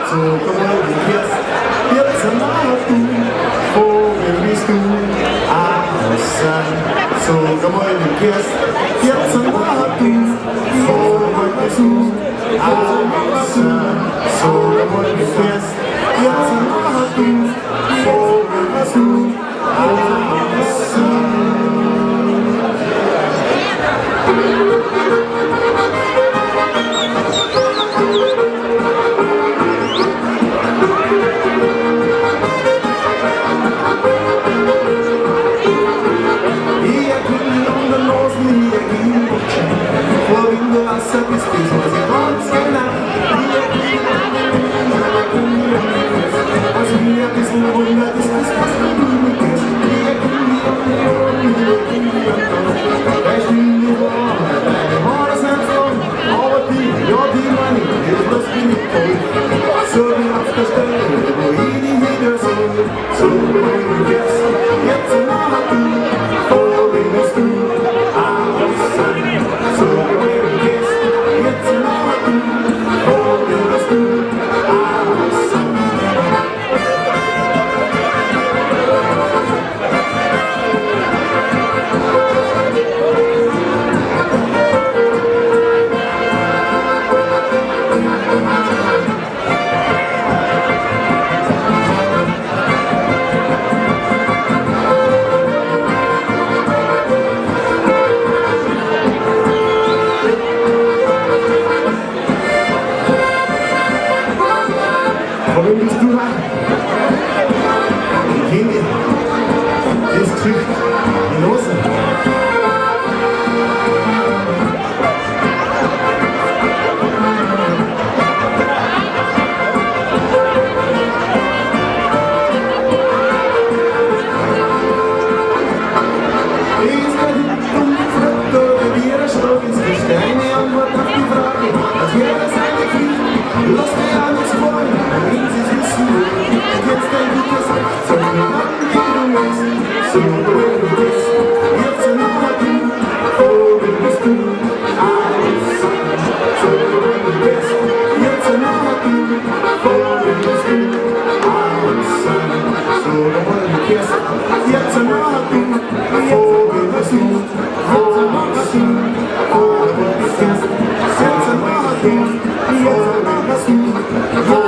so komm mal jetzt mal du, Vogel bist du, außer, so komm mal jetzt mal du, Vogel bist du, außer, so komm mal jetzt mal du, Vogel bist du, außer. Warum bist du da? Die Kinder, das kriegt die Losen. Deine Antwort auf die Frage, als wäre es eine Pflicht. Lass dir alles wollen, damit sie es wissen. Und jetzt dein gutes Recht, soll mir machen, wie du willst. So du bist, jetzt nur du, Vogel bist du, alles sein. So du bist, jetzt nur du, Vogel bist du, alles sein. So du bist, jetzt nur du, Vogel bist du, Vogel bist du. Jetzt